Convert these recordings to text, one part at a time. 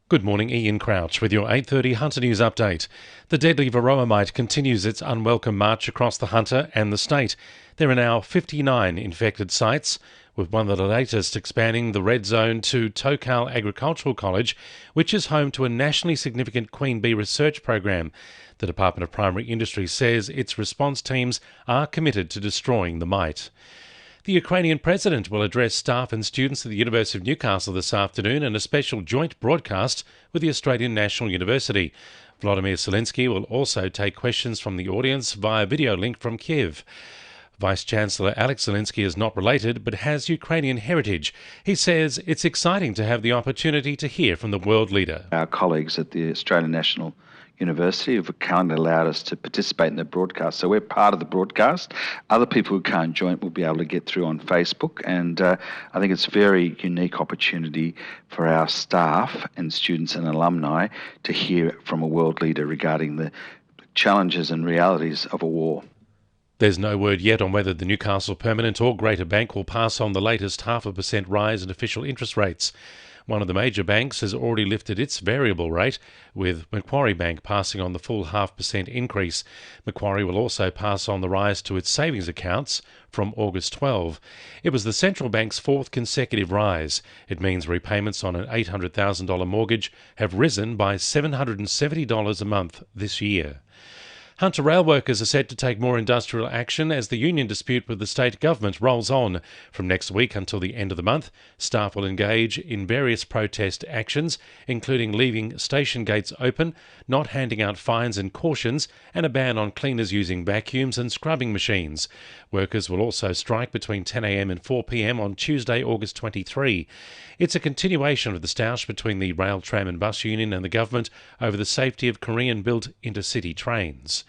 Good morning, Ian Crouch with your 8:30 Hunter News update. The deadly varroa mite continues its unwelcome march across the Hunter and the state. There are now 59 infected sites, with one of the latest expanding the red zone to Tokal Agricultural College, which is home to a nationally significant queen bee research program. The Department of Primary Industry says its response teams are committed to destroying the mite. The Ukrainian president will address staff and students at the University of Newcastle this afternoon in a special joint broadcast with the Australian National University. Vladimir Zelensky will also take questions from the audience via video link from Kiev. Vice-Chancellor Alex Zelensky is not related but has Ukrainian heritage. He says it's exciting to have the opportunity to hear from the world leader. Our colleagues at the Australian National University have kindly allowed us to participate in the broadcast. So we're part of the broadcast. Other people who can't join will be able to get through on Facebook, and I think it's a very unique opportunity for our staff and students and alumni to hear from a world leader regarding the challenges and realities of a war. There's no word yet on whether the Newcastle Permanent or Greater Bank will pass on the latest 0.5% rise in official interest rates. One of the major banks has already lifted its variable rate, with Macquarie Bank passing on the full 0.5% increase. Macquarie will also pass on the rise to its savings accounts from August 12. It was the central bank's fourth consecutive rise. It means repayments on an $800,000 mortgage have risen by $770 a month this year. Hunter rail workers are set to take more industrial action as the union dispute with the state government rolls on. From next week until the end of the month, staff will engage in various protest actions, including leaving station gates open, not handing out fines and cautions, and a ban on cleaners using vacuums and scrubbing machines. Workers will also strike between 10 a.m. and 4 p.m. on Tuesday, August 23. It's a continuation of the stoush between the Rail, Tram and Bus Union and the government over the safety of Korean-built intercity trains.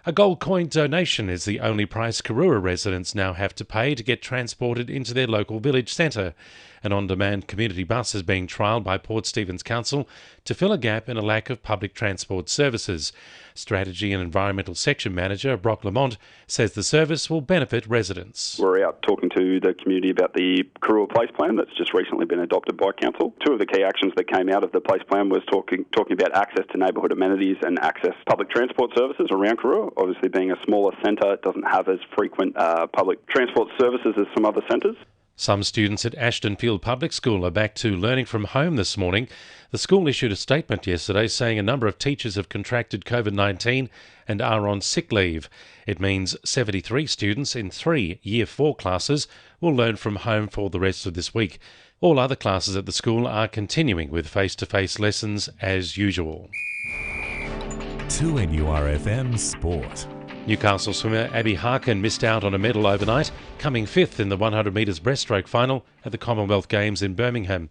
A gold coin donation is the only price Karura residents now have to pay to get transported into their local village centre. An on-demand community bus is being trialled by Port Stephens Council to fill a gap in a lack of public transport services. Strategy and Environmental Section Manager Brock Lamont says the service will benefit residents. We're out talking to the community about the Karura Place Plan that's just recently been adopted by Council. Two of the key actions that came out of the Place Plan was talking about access to neighbourhood amenities and access to public transport services around Karura. Obviously, being a smaller centre, it doesn't have as frequent public transport services as some other centres. Some students at Ashton Field Public School are back to learning from home this morning. The school issued a statement yesterday saying a number of teachers have contracted COVID-19 and are on sick leave. It means 73 students in 3 Year 4 classes will learn from home for the rest of this week. All other classes at the school are continuing with face-to-face lessons as usual. 2NURFM Sport. Newcastle swimmer Abby Harkin missed out on a medal overnight, coming fifth in the 100 metres breaststroke final at the Commonwealth Games in Birmingham.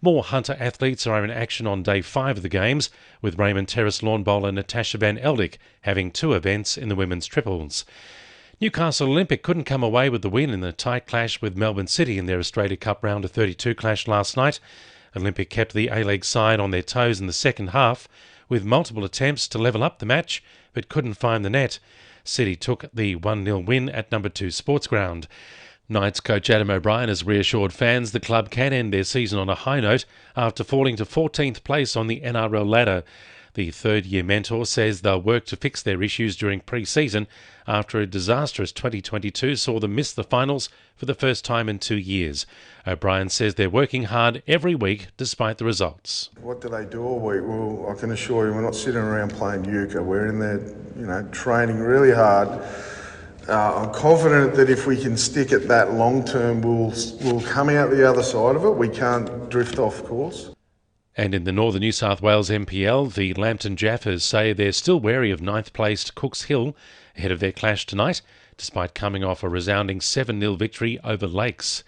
More Hunter athletes are in action on day 5 of the Games, with Raymond Terrace lawn bowler Natasha Van Eldik having 2 events in the women's triples. Newcastle Olympic couldn't come away with the win in the tight clash with Melbourne City in their Australia Cup round of 32 clash last night. Olympic kept the A-League side on their toes in the second half, with multiple attempts to level up the match, but couldn't find the net. City took the 1-0 win at number 2 Sports Ground. Knights coach Adam O'Brien has reassured fans the club can end their season on a high note after falling to 14th place on the NRL ladder. The third-year mentor says they'll work to fix their issues during pre-season after a disastrous 2022 saw them miss the finals for the first time in 2 years. O'Brien says they're working hard every week despite the results. What do they do all week? Well, I can assure you we're not sitting around playing euchre. We're in there, training really hard. I'm confident that if we can stick at that long term, we'll come out the other side of it. We can't drift off course. And in the Northern New South Wales NPL, the Lambton Jaffers say they're still wary of 9th-placed Cooks Hill ahead of their clash tonight, despite coming off a resounding 7-0 victory over Lakes.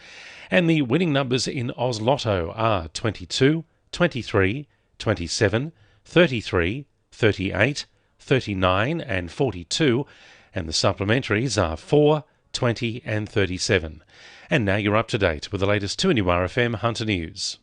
And the winning numbers in Oz Lotto are 22, 23, 27, 33, 38, 39 and 42, and the supplementaries are 4, 20 and 37. And now you're up to date with the latest 2NURFM Hunter News.